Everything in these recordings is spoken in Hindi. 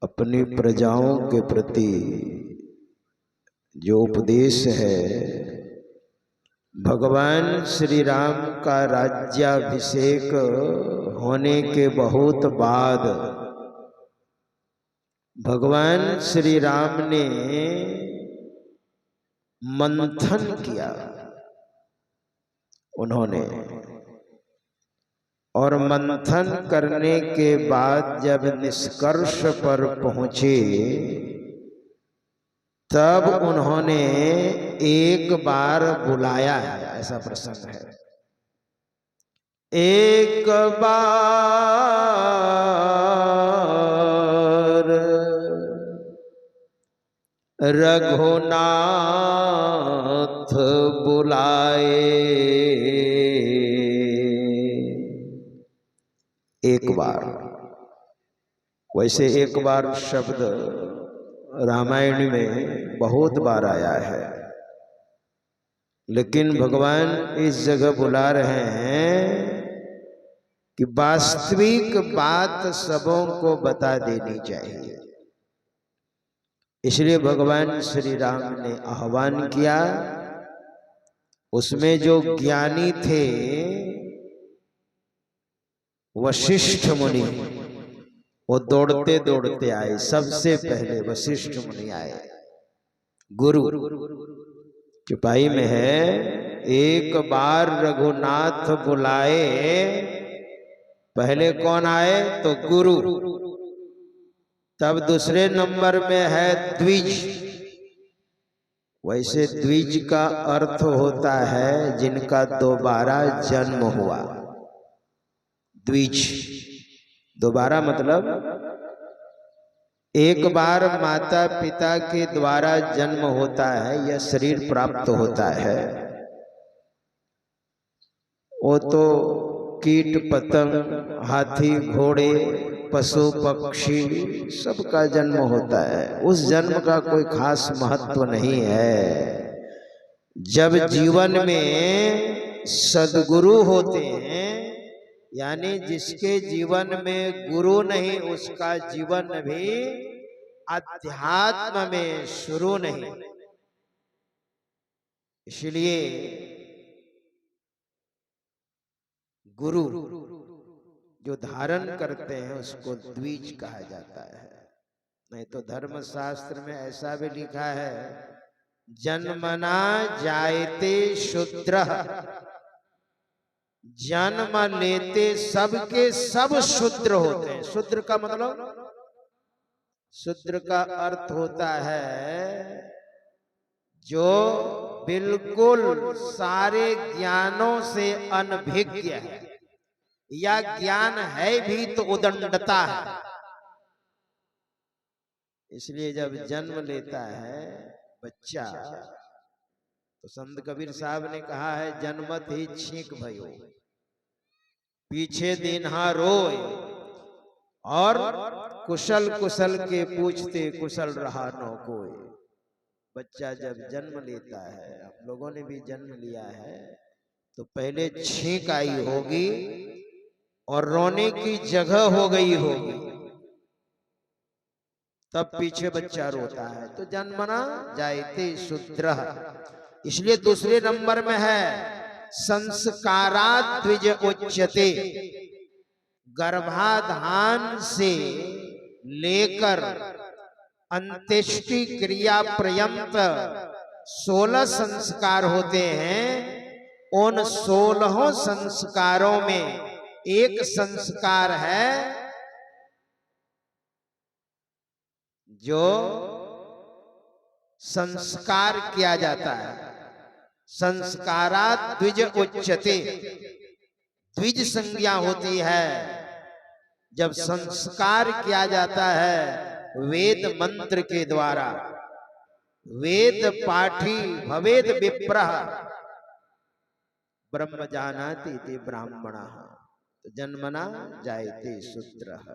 अपनी प्रजाओं के प्रति जो उपदेश है, भगवान श्री राम का राज्याभिषेक होने के बहुत बाद भगवान श्री राम ने मंथन किया उन्होंने, और मंथन करने के बाद जब निष्कर्ष पर पहुंचे तब उन्होंने एक बार बुलाया है, ऐसा प्रसंग है। एक बार रघुनाथ बुलाए, एक बार। वैसे एक बार शब्द रामायण में बहुत बार आया है, लेकिन भगवान इस जगह बुला रहे हैं कि वास्तविक बात सबों को बता देनी चाहिए। इसलिए भगवान श्री राम ने आह्वान किया। उसमें जो ज्ञानी थे वशिष्ठ मुनि, वो दौड़ते दौड़ते आए। सबसे पहले वशिष्ठ मुनि आए। गुरु चुपाई में है, एक बार रघुनाथ बुलाए, पहले कौन आए तो गुरु। तब दूसरे नंबर में है द्विज। वैसे द्विज का अर्थ होता है जिनका दोबारा जन्म हुआ। द्विज दोबारा मतलब एक बार माता पिता के द्वारा जन्म होता है, यह शरीर प्राप्त होता है। वो तो कीट पतंग, हाथी घोड़े, पशु पक्षी सबका जन्म होता है। उस जन्म का कोई खास महत्व नहीं है। जब जीवन में सद्गुरु होते हैं, यानी जिसके जीवन में गुरु नहीं, उसका जीवन भी अध्यात्म में शुरू नहीं। इसलिए गुरु जो धारण करते हैं उसको द्विज कहा जाता है। नहीं तो धर्मशास्त्र में ऐसा भी लिखा है, जन्मना जायते शूद्रः, जन्म लेते सबके सब शूद्र होते हैं। शूद्र का मतलब, शूद्र का अर्थ होता है जो बिल्कुल सारे ज्ञानों से अनभिज्ञ है, या ज्ञान है भी तो उदंडता है। इसलिए जब जन्म लेता है बच्चा, तो संत कबीर साहब ने कहा है, जन्मत ही छींक भयो, पीछे दिनहा रोए, और कुशल कुशल के पूछते कुशल रहा न कोई। बच्चा जब जन्म लेता है, आप लोगों ने भी जन्म लिया है, तो पहले छींक आई होगी और रोने की जगह हो गई होगी, तब पीछे बच्चा रोता है। तो जन्मना जायते शूद्रः। इसलिए दूसरे नंबर में है संस्कारात् द्विज उच्यते। गर्भाधान से लेकर अंत्येष्टि क्रिया पर्यंत 16 संस्कार होते हैं। उन 16 संस्कारों में एक संस्कार है जो संस्कार किया जाता है। संस्कारात् द्विज उच्यते। द्विज संज्ञा होती है जब संस्कार किया जाता है वेद मंत्र के द्वारा। वेद पाठी भवेद विप्रः ब्रह्म जानाति ते ब्राह्मणः। जन्मना जायते शूद्रः।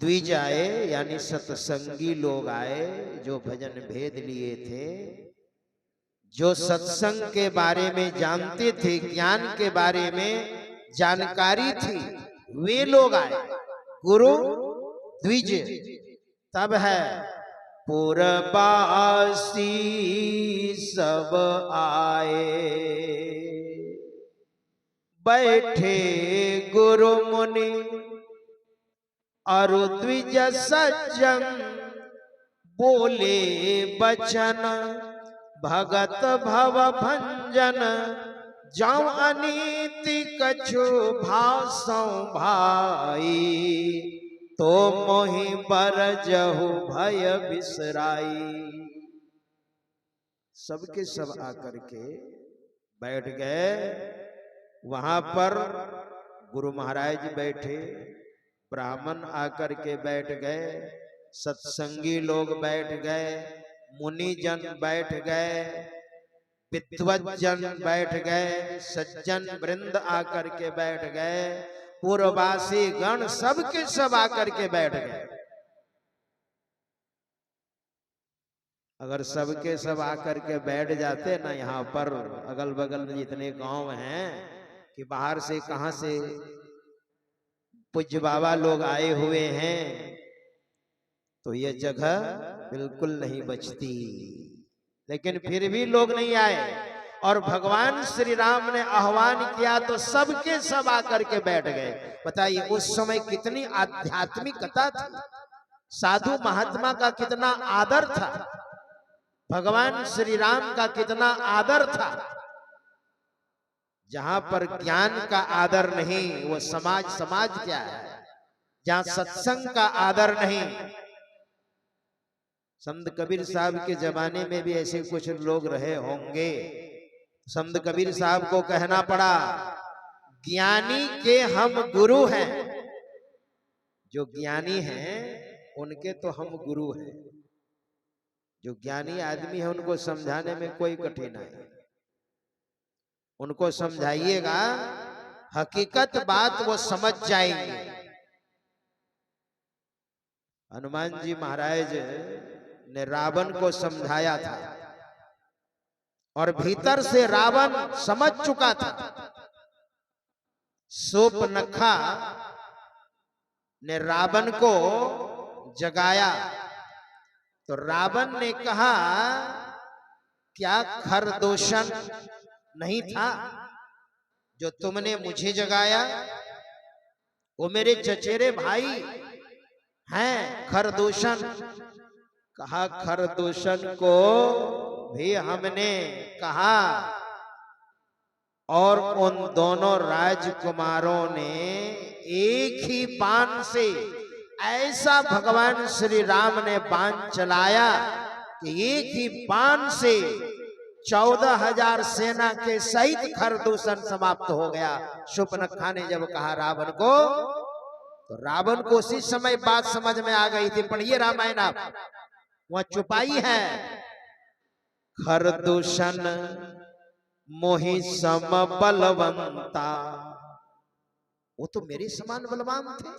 द्विज आए यानी सत्संगी लोग आए जो भजन भेद लिए थे, जो सत्संग के बारे में जानते थे, ज्ञान के बारे में जानकारी थी, वे लोग आए। गुरु द्विज तब है पुरबासी सब आए, बैठे गुरु मुनि अरु द्विज सज्जन, बोले बचन भगत भव भंजन, जाऊं अनीति कछु भासौ भाई, तो मोहि बरजहु भय बिसराई। सबके सब आकर के बैठ गए। वहां पर गुरु महाराज बैठे, ब्राह्मण आकर के बैठ गए, सत्संगी लोग बैठ गए, मुनि जन बैठ गए, विद्वज्जन बैठ गए, सज्जन वृंद आकर के बैठ गए, पूर्ववासी गण सबके सब आकर के बैठ गए। अगर सबके सब आकर के बैठ जाते ना यहाँ पर, अगल बगल में जितने गांव हैं, कि बाहर से कहां से पूज्य बाबा लोग आए हुए हैं, तो ये जगह बिल्कुल नहीं बचती। लेकिन फिर भी लोग नहीं आए और भगवान श्री राम ने आह्वान किया तो सबके सब आकर के बैठ गए। बताइए उस समय कितनी आध्यात्मिकता थी, साधु महात्मा का कितना आदर था, भगवान श्री राम का कितना आदर था। जहां पर ज्ञान का आदर नहीं वो समाज, समाज क्या है? जहां सत्संग का आदर नहीं। संत कबीर साहब के जमाने में भी ऐसे कुछ लोग रहे होंगे। संत कबीर साहब को कहना पड़ा, ज्ञानी के हम गुरु हैं। जो ज्ञानी हैं उनके तो हम गुरु हैं। जो ज्ञानी आदमी है उनको समझाने में कोई कठिनाई, उनको समझाइएगा हकीकत बात वो समझ जाएंगे। हनुमान जी महाराज ने रावण को समझाया था और भीतर से रावण समझ चुका था। शूर्पणखा ने रावण को जगाया तो रावण ने कहा, क्या खरदूषण नहीं था जो तुमने मुझे जगाया? वो मेरे चचेरे भाई हैं खरदूषण। कहा खरदूषण को भी हमने कहा और उन दोनों राजकुमारों ने एक ही बाण से, ऐसा भगवान श्री राम ने बाण चलाया कि एक ही बाण से 14,000 सेना के सहित खरदूषण समाप्त हो गया। शूर्पणखा ने जब कहा रावण को, तो रावण को उसी समय बात समझ में आ गई थी। पढ़िए रामायण आप, वह चुपाई है। खरदूषण मोहि सम बलवंता, वो तो मेरे समान बलवान थे।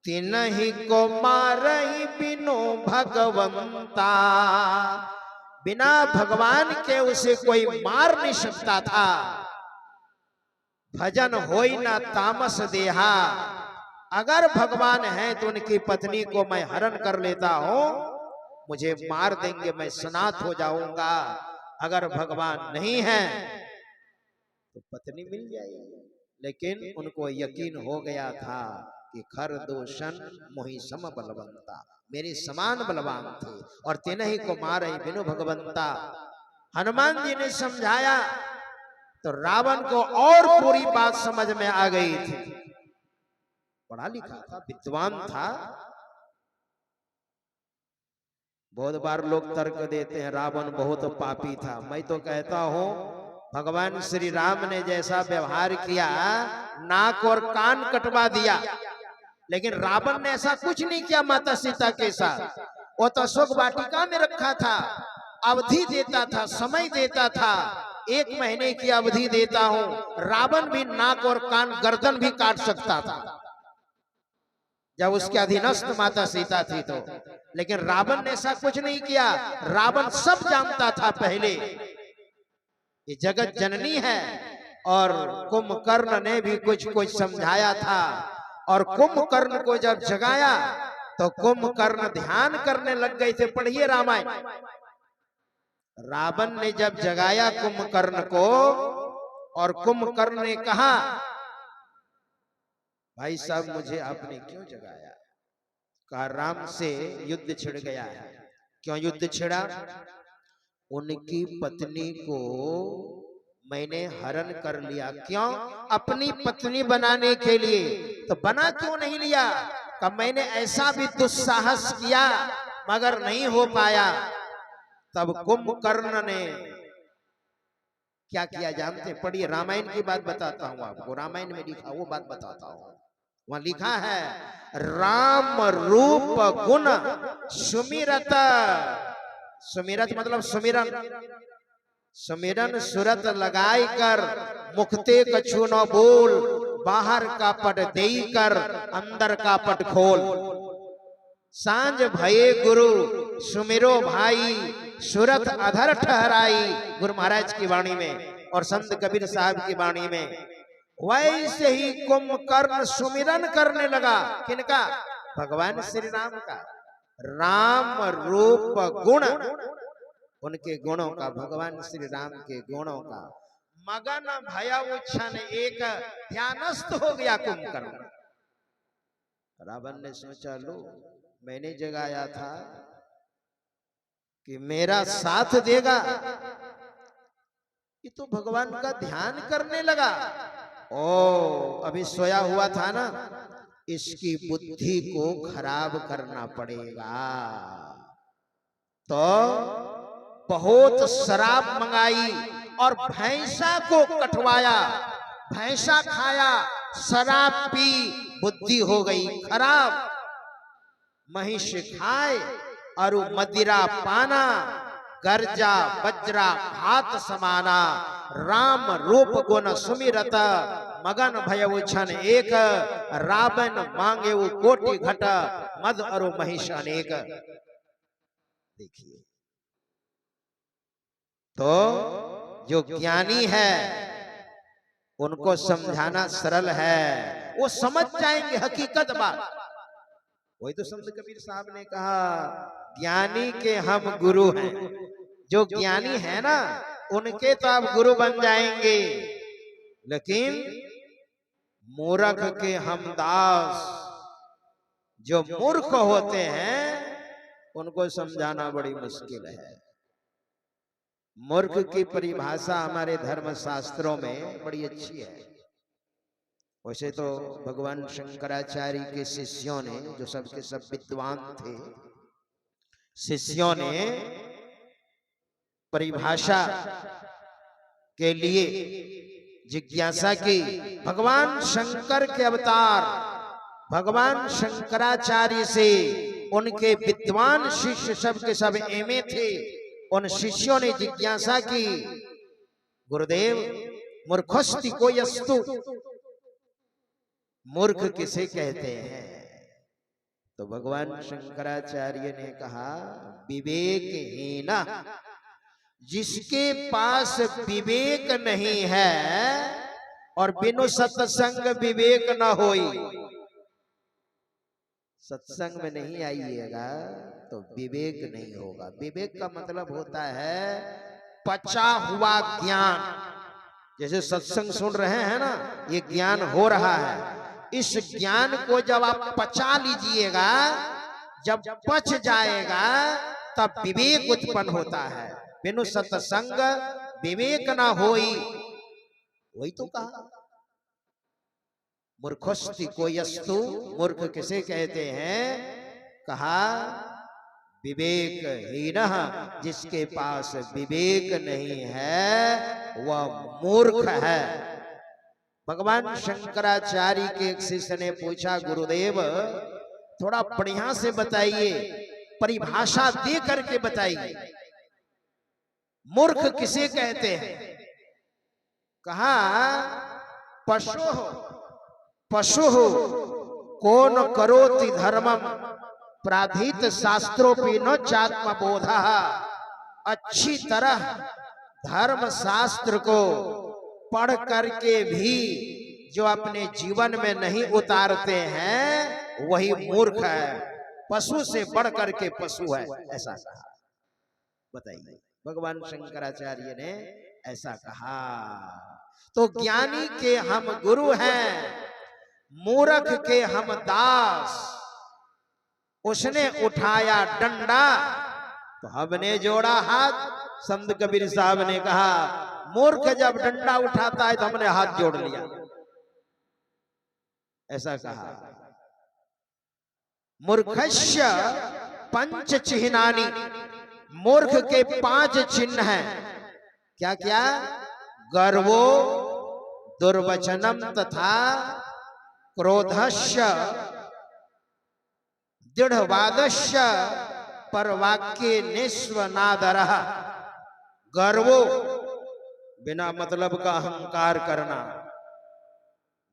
तिनहि को मारहि बिनु भगवंता, बिना भगवान के उसे कोई मार नहीं सकता था। भजन होई ना तामस देहा, अगर भगवान है तो उनकी पत्नी को मैं हरण कर लेता हूं, मुझे मार देंगे, मैं सनाथ हो जाऊंगा। अगर भगवान नहीं है तो पत्नी मिल जाएगी। लेकिन उनको यकीन हो गया था कि खरदूषण मोहि सम बलवंता, मेरे समान बलवान थे और तिनहि को मारे बिनु भगवंता। हनुमान जी ने समझाया तो रावण को और पूरी बात समझ में आ गई थी। पढ़ा लिखा था, विद्वान था। बहुत बार लोग तर्क देते हैं रावण बहुत पापी था। मैं तो कहता हूं भगवान श्री राम ने जैसा व्यवहार किया, नाक और कान कटवा दिया, लेकिन रावण ने ऐसा कुछ नहीं किया माता सीता के साथ। वो तो अशोक वाटिका में रखा था, अवधि देता था, समय देता था, 1 महीने की अवधि देता हूं। रावण भी नाक और कान, गर्दन भी काट सकता था जब उसके अधीनस्थ माता सीता थी तो। लेकिन रावण ने ऐसा कुछ नहीं किया। रावण सब जानता था पहले ये जगत जननी है, और कुंभकर्ण ने भी कुछ कुछ समझाया था और कुंभकर्ण को जब जगाया तो कुंभकर्ण ध्यान करने लग गए थे। पढ़िए रामायण। रावण ने जब जगाया कुंभकर्ण को और कुंभकर्ण ने कहा, भाई साहब मुझे आपने क्यों जगाया? कहा राम से युद्ध छिड़ गया है। क्यों युद्ध छिड़ा? उनकी पत्नी को मैंने हरण कर लिया। क्यों? अपनी पत्नी बनाने के लिए। तो बना क्यों नहीं लिया? कि मैंने ऐसा भी दुस्साहस किया मगर नहीं हो पाया। तब कुंभकर्ण ने क्या किया जानते? पढ़िए रामायण की बात बताता हूं आपको। रामायण में लिखा वो बात बताता हूं। वहां लिखा है, राम रूप गुण सुमिरत। सुमिरत मतलब सुमिरन। सुमिरन सुरत लगाई कर, मुखते कछु न बोल, बाहर का पट देई कर, अंदर का पट खोल। सांझ भये गुरु सुमिरो भाई, सुरत अधर ठहराई। गुरु महाराज की वाणी में और संत कबीर साहब की वाणी में। वैसे ही कुंभकर्ण सुमिरन करने लगा। किनका? भगवान श्री राम का। राम रूप गुण, उनके गुणों का, भगवान श्री राम के गुणों का मगन भया उच्छन एक ध्यानस्थ हो गया कुंभकर्ण। रावण ने सोचा, लो मैंने जगाया था कि मेरा साथ देगा, ये तो भगवान का ध्यान करने लगा। ओ अभी सोया हुआ था ना, इसकी बुद्धि को खराब करना पड़ेगा। तो बहुत शराब मंगाई और भैंसा को कटवाया। भैंसा खाया, शराब पी, बुद्धि हो गई खराब। महिष खाए और मदिरा पाना, गर्जा वज्रा हाथ समाना। राम रूप गुण सुमिरत, मगन भय उछन एक, रावण मांगे वो कोटि घट, मद और महिष अनेक। देखिए, तो जो ज्ञानी है उनको समझाना सरल है, वो समझ जाएंगे हकीकत बात। वही तो संत कबीर साहब ने कहा, ज्ञानी के हम गुरु हैं। जो ज्ञानी है ना, उनके तो आप गुरु बन जाएंगे, लेकिन मूर्ख के हम दास। जो मूर्ख होते हैं उनको समझाना बड़ी मुश्किल है। मूर्ख की परिभाषा हमारे धर्म शास्त्रों में बड़ी अच्छी है। वैसे तो भगवान शंकराचार्य के शिष्यों ने, जो सबके सब विद्वान थे, शिष्यों ने परिभाषा के लिए जिज्ञासा की। भगवान शंकर के अवतार भगवान शंकराचार्य से उनके विद्वान शिष्य सब के सब एमे थे। उन शिष्यों ने जिज्ञासा की, गुरुदेव मूर्खस्ति को यस्तु, मूर्ख किसे कहते हैं? तो भगवान शंकराचार्य ने कहा, विवेकहीन, जिसके पास विवेक नहीं है और बिनु सत्संग विवेक न होई। सत्संग में नहीं आइएगा तो विवेक नहीं होगा। विवेक का मतलब होता है पचा हुआ ज्ञान। जैसे सत्संग सुन रहे हैं ना, ये ज्ञान हो रहा है। इस ज्ञान को जब आप पचा लीजिएगा, जब पच जाएगा तब विवेक उत्पन्न होता है। बिनु सत्संग विवेक ना होई। वही तो कहा, मूर्खस्ति को यस्तु, मूर्ख किसे कहते हैं? कहा विवेकहीन, जिसके पास विवेक नहीं है वह मूर्ख है। भगवान शंकराचार्य के एक शिष्य ने पूछा, गुरुदेव थोड़ा बढ़िया से बताइए, परिभाषा दे करके बताइए, मूर्ख किसे कहते हैं? कहा पशु पशु कौन करोति धर्मम, प्राधीत शास्त्रोपि न चात्म बोधा। अच्छी तरह धर्म शास्त्र को पढ़ करके भी जो अपने जीवन में नहीं उतारते हैं वही मूर्ख है, पशु से बढ़ करके पशु है, ऐसा कहा। बताइए, भगवान शंकराचार्य ने ऐसा कहा। तो ज्ञानी के हम गुरु हैं, मूर्ख के हम दास। उसने उठाया डंडा तो हमने जोड़ा हाथ। संत कबीर साहब ने कहा, मूर्ख जब डंडा उठाता है तो हमने हाथ जोड़ लिया, ऐसा कहा। मूर्खस्य पंच चिह्नानि, मूर्ख के 5 चिन्ह हैं। क्या क्या? गर्वो, दुर्वचनम तथा क्रोधस्य, दृढ़वादस्य, परवाक्ये निस्वनादरः। गर्वो, बिना मतलब का अहंकार करना।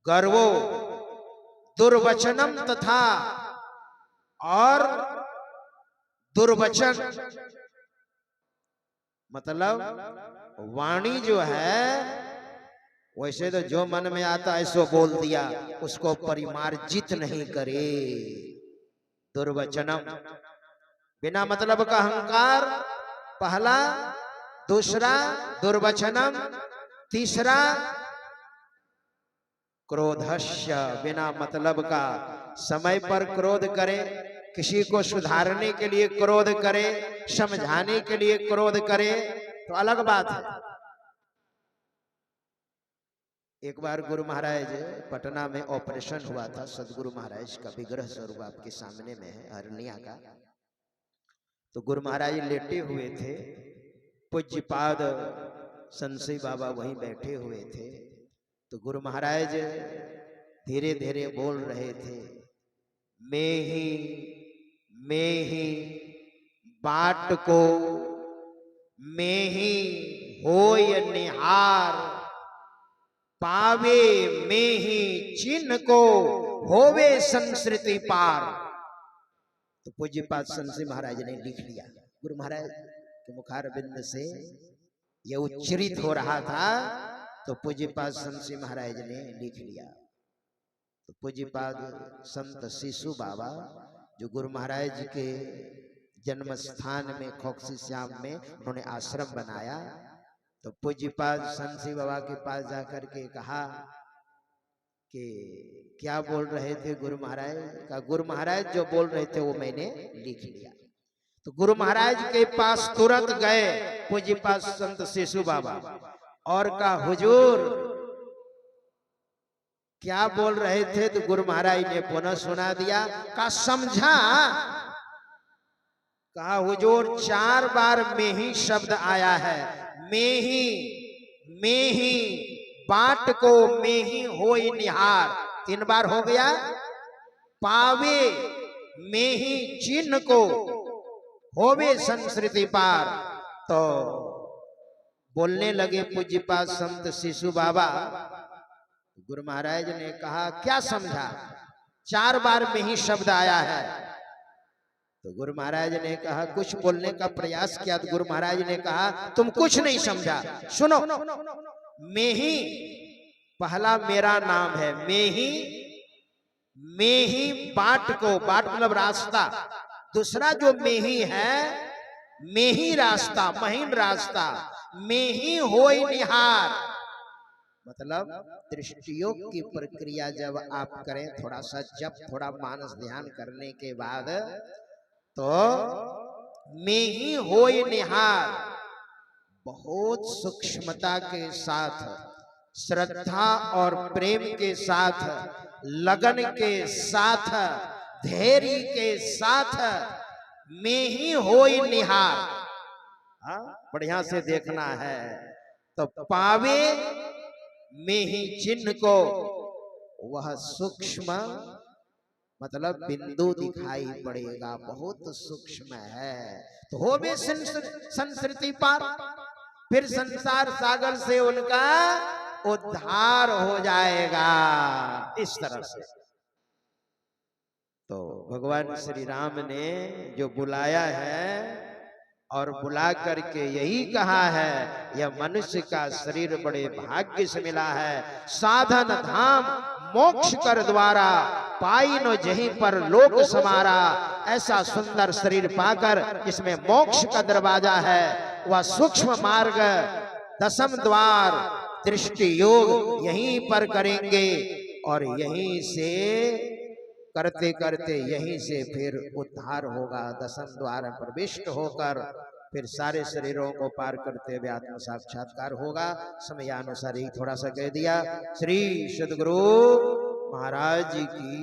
गर्वो, दुर्वचनम तथा, और दुर्वचन मतलब वाणी जो है वैसे तो जो मन में आता है सो बोल दिया, उसको परिमार्जित नहीं करे। दुर्वचनम, बिना मतलब का अहंकार पहला, दूसरा दुर्वचनम, तीसरा क्रोधस्य, बिना मतलब का समय पर क्रोध करे, किसी को सुधारने के लिए क्रोध करे, समझाने के लिए क्रोध करे तो अलग बात है। एक बार गुरु महाराज पटना में ऑपरेशन हुआ था, सदगुरु महाराज का विग्रह स्वरूप आपके सामने में है हरनिया का। तो गुरु महाराज लेटे हुए थे, पूज्यपाद संसी बाबा वहीं बैठे हुए थे। तो गुरु महाराज धीरे धीरे बोल रहे थे, मैं ही बाट को, मैं ही होय निहार, पावे में ही चिन्ह को, होवे संस्कृति पार। तो पूज्यपाद संसी महाराज ने लिख लिया। गुरु महाराज के मुखारबिंद से यह उच्चरित हो रहा था तो पूज्यपाद संसी महाराज ने लिख लिया। तो पूज्यपाद संत शिशु बाबा जो गुरु महाराज के जन्म स्थान में खोकसी श्याम में उन्होंने आश्रम बनाया, तो पूज्यपाद संसी बाबा के पास जाकर के कहा कि क्या बोल रहे थे गुरु महाराज? का गुरु महाराज जो बोल रहे थे वो मैंने लिख लिया। तो गुरु महाराज के पास तुरंत गए पूज्यपाद संत शिशु बाबा और कहा, हुजूर क्या बोल रहे थे? तो गुरु महाराज ने पुनः सुना दिया। कहा समझा? कहा हुजूर 4 बार में ही शब्द आया है, मैं ही बाट को, मैं ही होई निहार 3 बार हो गया। पावे में ही चिन्ह को, होवे संस्कृति पार। तो बोलने लगे पूज्यपाद संत शिशु बाबा। गुरु महाराज ने कहा क्या समझा? 4 बार में ही शब्द आया है। तो गुरु महाराज ने कहा कुछ बोलने का प्रयास किया। तो गुरु महाराज ने कहा तुम कुछ नहीं समझा, सुनो। मैं ही पहला मेरा नाम है, मैं ही बाट को, बाट मतलब रास्ता। दूसरा जो मैं ही है, मैं ही रास्ता, महीन रास्ता। मैं ही होई निहार मतलब दृष्टियोग की प्रक्रिया जब आप करें, थोड़ा सा जब थोड़ा मानस ध्यान करने के बाद, तो मैं ही होई निहार बहुत सूक्ष्मता के साथ, श्रद्धा और प्रेम के साथ, लगन के साथ, धैर्य के साथ मैं ही होई निहार। बढ़िया से देखना है। तो पावे में ही चिन्ह को, वह सूक्ष्म मतलब बिंदु दिखाई पड़ेगा, बहुत सूक्ष्म है। तो होवे संस्कृति पार, फिर संसार सागर से उनका उद्धार हो जाएगा। इस तरह से तो भगवान श्री राम ने जो बुलाया है और बुला करके यही कहा है, यह मनुष्य का शरीर बड़े भाग्य से मिला है। साधन धाम मोक्ष कर द्वारा, पाई नो जहीं पर लोक समारा। ऐसा सुंदर शरीर पाकर जिसमें मोक्ष का दरवाजा है, वह सूक्ष्म मार्ग दशम द्वार दृष्टि योग यहीं पर करेंगे और यहीं से करते करते यहीं से फिर उद्धार होगा। दशम द्वार प्रविष्ट होकर फिर सारे शरीरों को पार करते हुए आत्म साक्षात्कार होगा। समयानुसार ही थोड़ा सा कह दिया। श्री सद्गुरु महाराज जी की